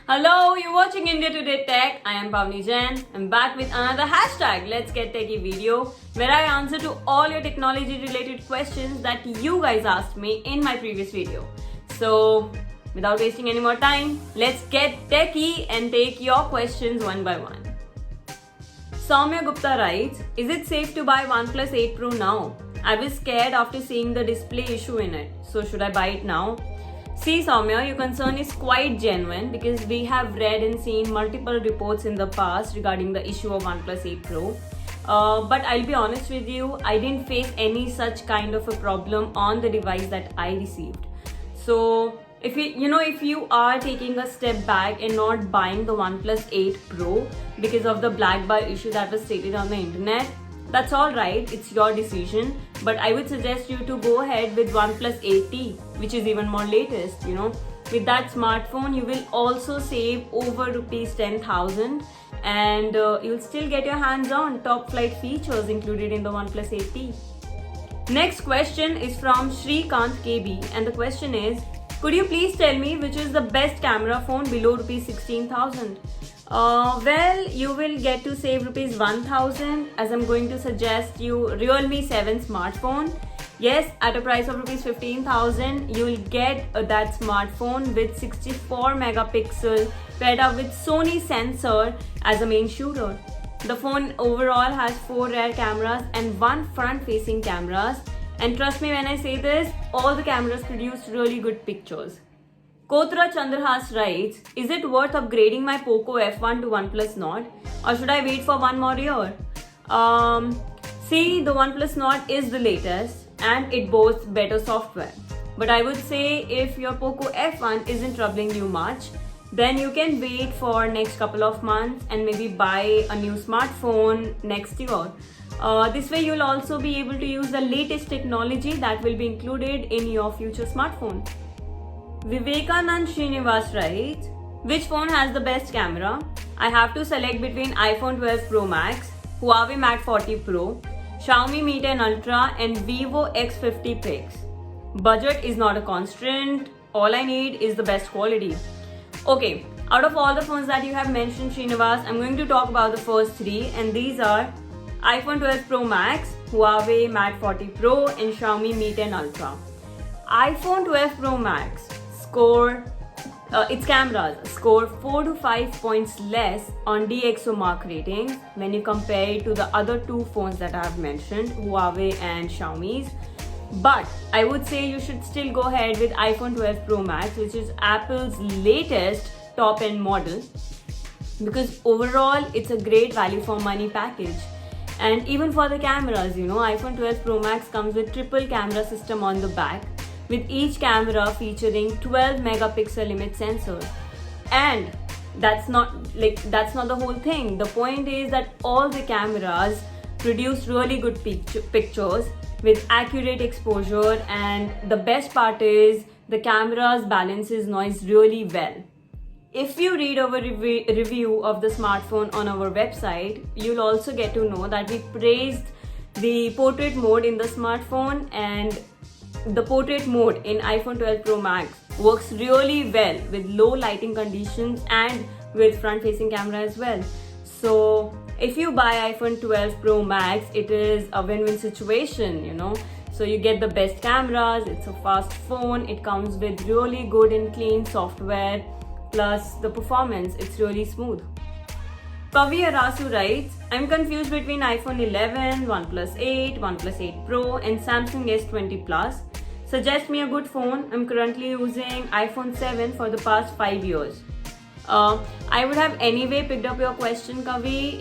Hello, you're watching India Today Tech. I am Pavni Jain. I'm back with another hashtag Let's Get Techie video where I answer to all your technology related questions that you guys asked me in my previous video. So, without wasting any more time, let's get techie and take your questions one by one. Soumya Gupta writes, is it safe to buy OnePlus 8 Pro now? I was scared after seeing the display issue in it. So should I buy it now? See Soumya, your concern is quite genuine because we have read and seen multiple reports in the past regarding the issue of OnePlus 8 Pro. But I'll be honest with you, I didn't face any such kind of a problem on the device that I received. So if you are taking a step back and not buying the OnePlus 8 Pro because of the black bar issue that was stated on the internet, that's alright, it's your decision. But I would suggest you to go ahead with OnePlus 8T, which is even more latest, With that smartphone, you will also save over rupees 10,000 and you'll still get your hands on top flight features included in the OnePlus 8T. Next question is from Shrikant KB and the question is, could you please tell me which is the best camera phone below rupees 16,000? Well, you will get to save rupees 1,000 as I'm going to suggest you Realme 7 smartphone. Yes, at a price of rupees 15,000, you will get that smartphone with 64 megapixel paired up with Sony sensor as a main shooter. The phone overall has 4 rear cameras and 1 front-facing cameras. And trust me when I say this, all the cameras produce really good pictures. Kotra Chandrahas writes, is it worth upgrading my Poco F1 to OnePlus Nord or should I wait for one more year? See, the OnePlus Nord is the latest and it boasts better software. But I would say if your Poco F1 isn't troubling you much, then you can wait for next couple of months and maybe buy a new smartphone next year. This way you'll also be able to use the latest technology that will be included in your future smartphone. Vivekanand Srinivas writes, which phone has the best camera? I have to select between iPhone 12 Pro Max, Huawei Mate 40 Pro, Xiaomi Mi 10 Ultra and Vivo X50 Pix. Budget is not a constraint, all I need is the best quality. Okay, out of all the phones that you have mentioned Srinivas, I'm going to talk about the first 3 and these are iPhone 12 Pro Max, Huawei Mate 40 Pro and Xiaomi Mi 10 Ultra. iPhone 12 Pro Max its cameras score 4 to 5 points less on DxOMark ratings when you compare it to the other 2 phones that I have mentioned, Huawei and Xiaomi's. But I would say you should still go ahead with iPhone 12 Pro Max, which is Apple's latest top-end model, because overall it's a great value for money package. And even for the cameras, iPhone 12 Pro Max comes with triple camera system on the back, with each camera featuring 12 megapixel image sensor. And that's not the whole thing. The point is that all the cameras produce really good pictures with accurate exposure, and the best part is the cameras balances noise really well. If you read our review of the smartphone on our website, you'll also get to know that we praised the portrait mode in the smartphone, and the portrait mode in iPhone 12 Pro Max works really well with low lighting conditions and with front-facing camera as well. So if you buy iPhone 12 Pro Max, it is a win-win situation, So you get the best cameras, it's a fast phone, it comes with really good and clean software, plus the performance, it's really smooth. Pavi Arasu writes, I'm confused between iPhone 11, OnePlus 8, OnePlus 8 Pro and Samsung S20 Plus. Suggest me a good phone. I'm currently using iPhone 7 for the past 5 years. I would have anyway picked up your question, Kavi,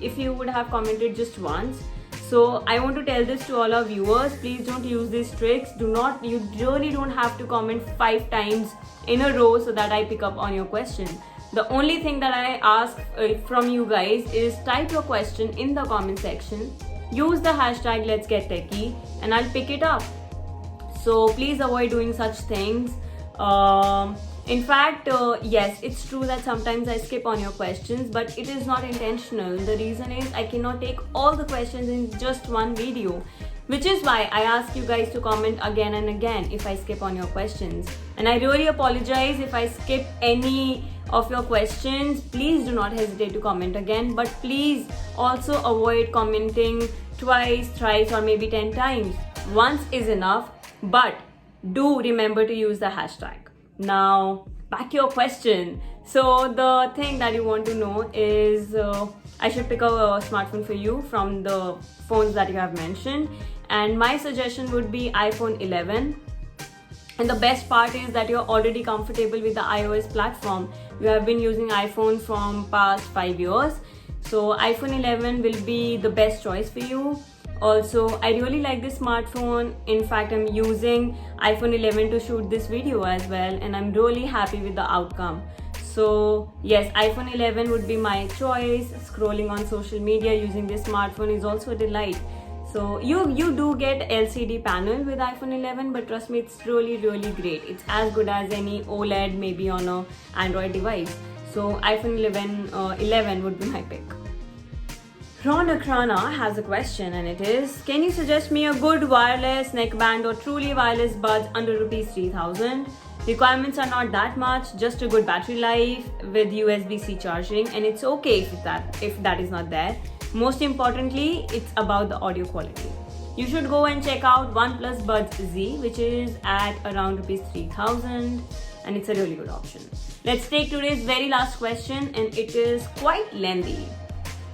if you would have commented just once. So I want to tell this to all our viewers, please don't use these tricks. You really don't have to comment 5 times in a row so that I pick up on your question. The only thing that I ask from you guys is type your question in the comment section, use the hashtag Let's Get Techie and I'll pick it up. So please avoid doing such things. In fact, yes, it's true that sometimes I skip on your questions, but it is not intentional. The reason is I cannot take all the questions in just one video. which is why I ask you guys to comment again and again if I skip on your questions. And I really apologize if I skip any of your questions. Please do not hesitate to comment again, but please also avoid commenting twice, thrice, or maybe 10 times. Once is enough, but do remember to use the hashtag. Now, back to your question. So the thing that you want to know is I should pick a smartphone for you from the phones that you have mentioned, and my suggestion would be iPhone 11. And the best part is that you're already comfortable with the iOS platform. You have been using iPhone from past 5 years, so iPhone 11 will be the best choice for you. Also, I really like this smartphone. In fact, I'm using iPhone 11 to shoot this video as well, and I'm really happy with the outcome. So yes, iPhone 11 would be my choice. Scrolling on social media using this smartphone is also a delight. So you do get LCD panel with iPhone 11, but trust me, it's really great. It's as good as any OLED maybe on a Android device. So iPhone 11 would be my pick. Ronak Rana has a question, and it is, can you suggest me a good wireless neckband or truly wireless buds under rupees 3000? Requirements are not that much, just a good battery life with USB-C charging, and it's okay if that is not there. Most importantly, it's about the audio quality. You should go and check out OnePlus Buds Z, which is at around rupees 3000, and it's a really good option. Let's take today's very last question, and it is quite lengthy.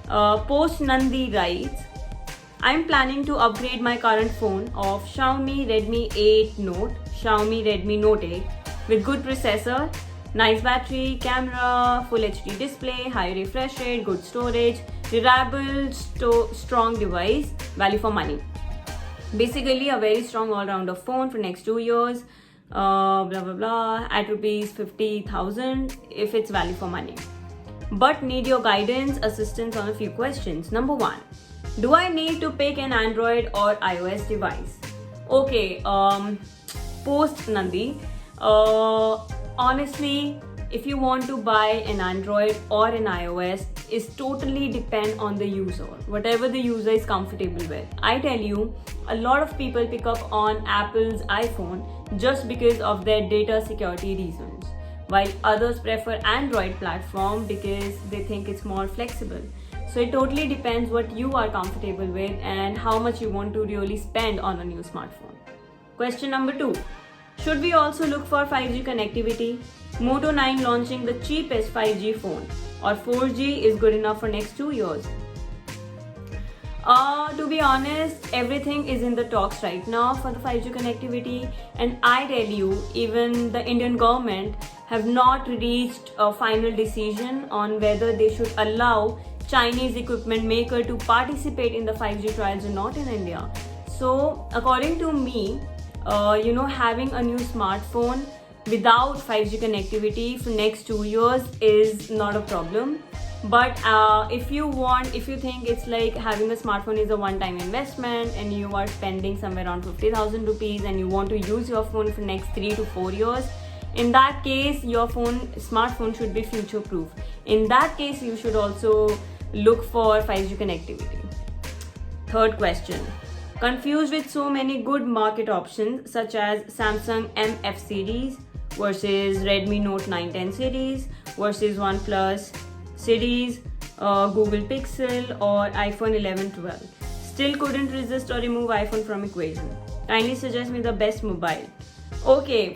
Post Nandi writes, I'm planning to upgrade my current phone of Xiaomi Redmi 8 Note, Xiaomi Redmi Note 8 with good processor, nice battery, camera, full HD display, high refresh rate, good storage, reliable, strong device, value for money. Basically, a very strong all-rounder phone for next 2 years, at rupees 50,000 if it's value for money. But need your guidance, assistance on a few questions. Number 1, do I need to pick an Android or iOS device? Okay, post Nandi, honestly, if you want to buy an Android or an iOS, is totally depend on the user, whatever the user is comfortable with. I tell you, a lot of people pick up on Apple's iPhone just because of their data security reasons, while others prefer Android platform because they think it's more flexible. So it totally depends what you are comfortable with and how much you want to really spend on a new smartphone. Question number 2, should we also look for 5G connectivity? Moto 9 launching the cheapest 5G phone, or 4G is good enough for next 2 years? To be honest, everything is in the talks right now for the 5G connectivity, and I tell you, even the Indian government have not reached a final decision on whether they should allow Chinese equipment maker to participate in the 5G trials or not in India. So according to me, having a new smartphone without 5G connectivity for next 2 years is not a problem. But if you think it's like having a smartphone is a one-time investment and you are spending somewhere around 50,000 rupees and you want to use your phone for next 3 to 4 years, in that case your smartphone should be future-proof. In that case, you should also look for 5G connectivity. Third question, confused with so many good market options such as Samsung MF series versus Redmi Note 9 10 series versus OnePlus series, Google Pixel or iPhone 11 12. Still couldn't resist or remove iPhone from equation. Kindly suggest me the best mobile. Okay,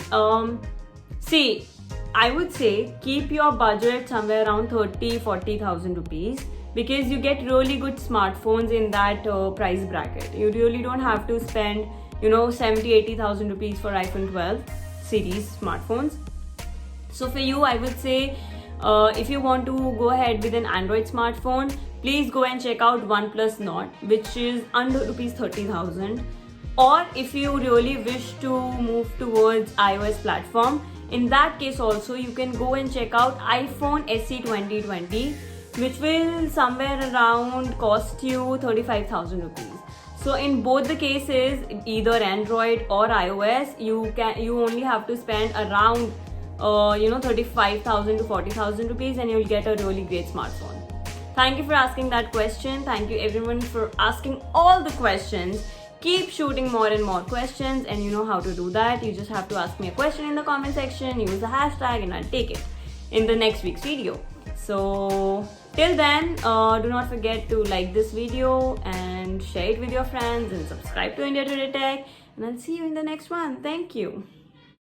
see, I would say keep your budget somewhere around 30,000-40,000 rupees, because you get really good smartphones in that price bracket. You really don't have to spend 70,000-80,000 rupees for iPhone 12 series smartphones. So for you, I would say if you want to go ahead with an Android smartphone, please go and check out OnePlus Nord, which is under rupees 30,000. Or if you really wish to move towards iOS platform, in that case also you can go and check out iPhone SE 2020, which will somewhere around cost you 35,000 rupees. So in both the cases, either Android or iOS, you only have to spend around 35,000 to 40,000 rupees and you'll get a really great smartphone. Thank you for asking that question. Thank you everyone for asking all the questions. keep shooting more and more questions, and you know how to do that. You just have to ask me a question in the comment section, use the hashtag, and I'll take it in the next week's video. So till then, do not forget to like this video and share it with your friends and subscribe to India Today Tech, and I'll see you in the next one. Thank you.